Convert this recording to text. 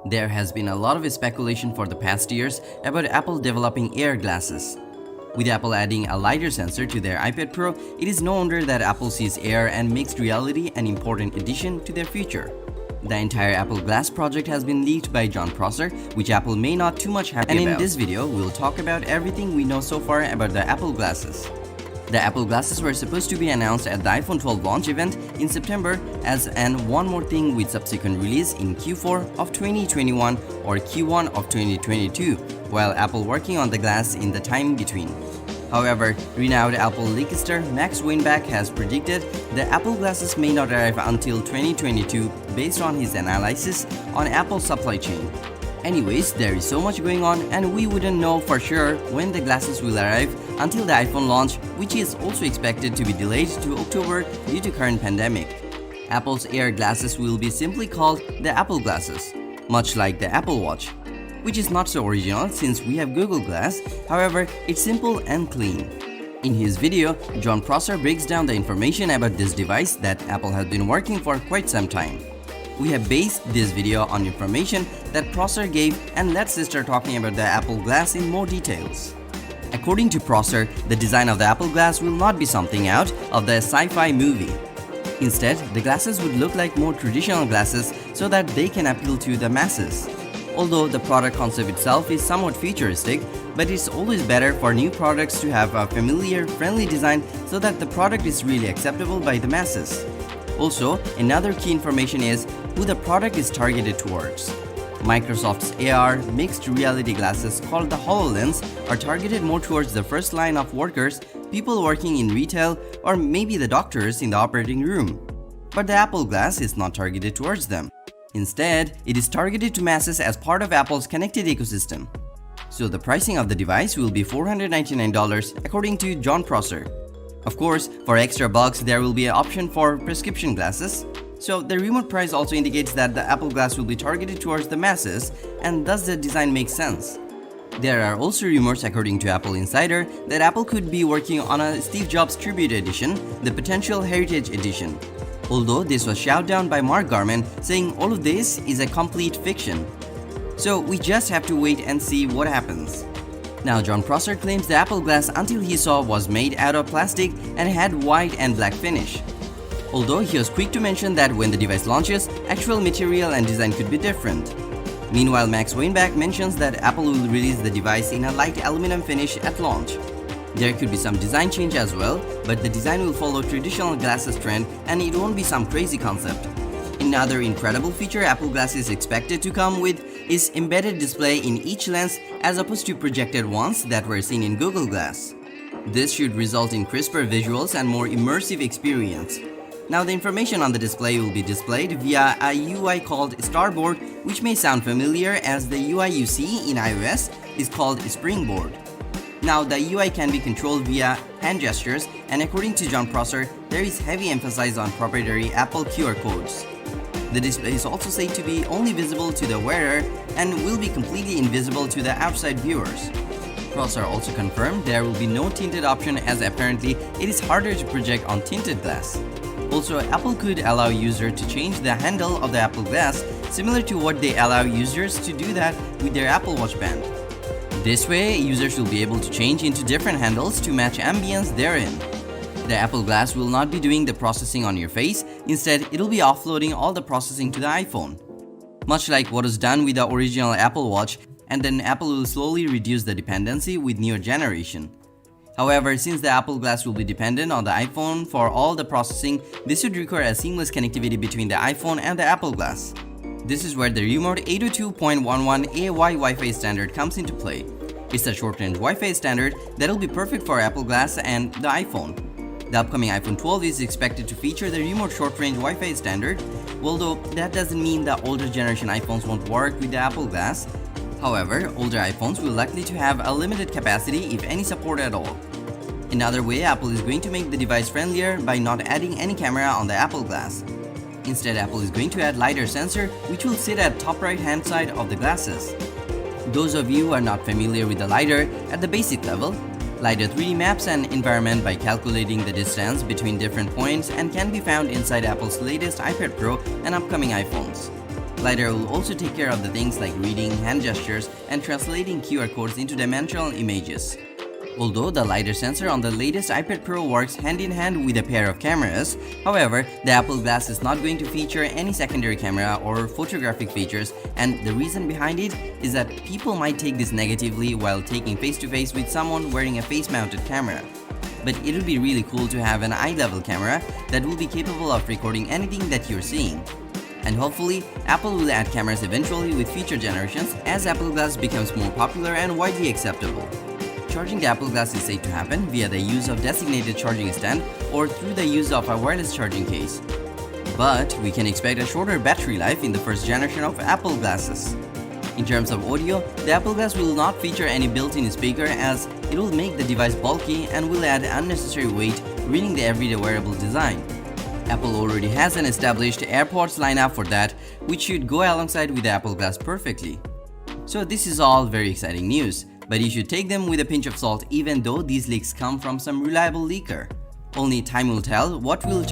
There has been a lot of speculation for the past years about Apple developing AR glasses. With Apple adding a LiDAR sensor to their iPad Pro, it is no wonder that Apple sees AR and mixed reality an important addition to their future. The entire Apple Glass project has been leaked by Jon Prosser, which Apple may not too much happy about. And in this video, we'll talk about everything we know so far about the Apple Glasses. The Apple Glasses were supposed to be announced at the iPhone 12 launch event in September as an one more thing with subsequent release in Q4 of 2021 or Q1 of 2022, while Apple working on the glass in the time between. However, renowned Apple leakster Max Weinbach has predicted the Apple Glasses may not arrive until 2022 based on his analysis on Apple's supply chain. Anyways, there is so much going on and we wouldn't know for sure when the glasses will arrive until the iPhone launch, which is also expected to be delayed to October due to current pandemic. Apple's AR glasses will be simply called the Apple Glasses, much like the Apple Watch, which is not so original since we have Google Glass. However, it's simple and clean. In his video, Jon Prosser breaks down the information about this device that Apple has been working for quite some time. We have based this video on information that Prosser gave, and let's start talking about the Apple Glass in more details. According to Prosser, the design of the Apple Glass will not be something out of the sci-fi movie. Instead, the glasses would look like more traditional glasses so that they can appeal to the masses. Although the product concept itself is somewhat futuristic, but it's always better for new products to have a familiar, friendly design so that the product is really acceptable by the masses. Also, another key information is who the product is targeted towards. Microsoft's AR mixed reality glasses called the HoloLens are targeted more towards the first line of workers, people working in retail, or maybe the doctors in the operating room. But the Apple Glass is not targeted towards them. Instead, it is targeted to masses as part of Apple's connected ecosystem. So the pricing of the device will be $499 according to Jon Prosser. Of course, for extra bucks there will be an option for prescription glasses. So the remote price also indicates that the Apple Glass will be targeted towards the masses, and thus the design makes sense. There are also rumors according to Apple Insider that Apple could be working on a Steve Jobs tribute edition, the potential Heritage Edition. Although this was shot down by Mark Gurman, saying all of this is a complete fiction. So we just have to wait and see what happens. Now Jon Prosser claims the Apple Glass until he saw was made out of plastic and had white and black finish. Although he was quick to mention that when the device launches, actual material and design could be different. Meanwhile, Max Weinbach mentions that Apple will release the device in a light aluminum finish at launch. There could be some design change as well, but the design will follow traditional glasses trend and it won't be some crazy concept. Another incredible feature Apple Glass is expected to come with is embedded display in each lens as opposed to projected ones that were seen in Google Glass. This should result in crisper visuals and more immersive experience. Now the information on the display will be displayed via a UI called Starboard, which may sound familiar as the UI you see in iOS is called Springboard. Now the UI can be controlled via hand gestures, and according to Jon Prosser, there is heavy emphasis on proprietary Apple QR codes. The display is also said to be only visible to the wearer and will be completely invisible to the outside viewers. Prosser also confirmed there will be no tinted option as apparently it is harder to project on tinted glass. Also, Apple could allow users to change the handle of the Apple Glass similar to what they allow users to do that with their Apple Watch band. This way, users will be able to change into different handles to match ambience they're in. The Apple Glass will not be doing the processing on your face, instead it'll be offloading all the processing to the iPhone. Much like what was done with the original Apple Watch, and then Apple will slowly reduce the dependency with newer generation. However, since the Apple Glass will be dependent on the iPhone for all the processing, this would require a seamless connectivity between the iPhone and the Apple Glass. This is where the rumored 802.11ay Wi-Fi standard comes into play. It's a short-range Wi-Fi standard that will be perfect for Apple Glass and the iPhone. The upcoming iPhone 12 is expected to feature the remote short-range Wi-Fi standard, although that doesn't mean the older generation iPhones won't work with the Apple Glass. However, older iPhones will likely to have a limited capacity if any support at all. Another way Apple is going to make the device friendlier by not adding any camera on the Apple Glass. Instead, Apple is going to add LiDAR sensor which will sit at top right hand side of the glasses. Those of you who are not familiar with the LiDAR, at the basic level, LiDAR 3D maps an environment by calculating the distance between different points and can be found inside Apple's latest iPad Pro and upcoming iPhones. LiDAR will also take care of the things like reading hand gestures and translating QR codes into dimensional images. Although the LiDAR sensor on the latest iPad Pro works hand in hand with a pair of cameras, however, the Apple Glass is not going to feature any secondary camera or photographic features, and the reason behind it is that people might take this negatively while taking face-to-face with someone wearing a face-mounted camera. But it would be really cool to have an eye-level camera that will be capable of recording anything that you're seeing. And hopefully, Apple will add cameras eventually with future generations as Apple Glass becomes more popular and widely acceptable. Charging the Apple Glass is said to happen via the use of designated charging stand or through the use of a wireless charging case. But we can expect a shorter battery life in the first generation of Apple Glasses. In terms of audio, the Apple Glass will not feature any built-in speaker as it will make the device bulky and will add unnecessary weight, ruining the everyday wearable design. Apple already has an established AirPods lineup for that, which should go alongside with the Apple Glass perfectly. So this is all very exciting news, but you should take them with a pinch of salt even though these leaks come from some reliable leaker. Only time will tell what will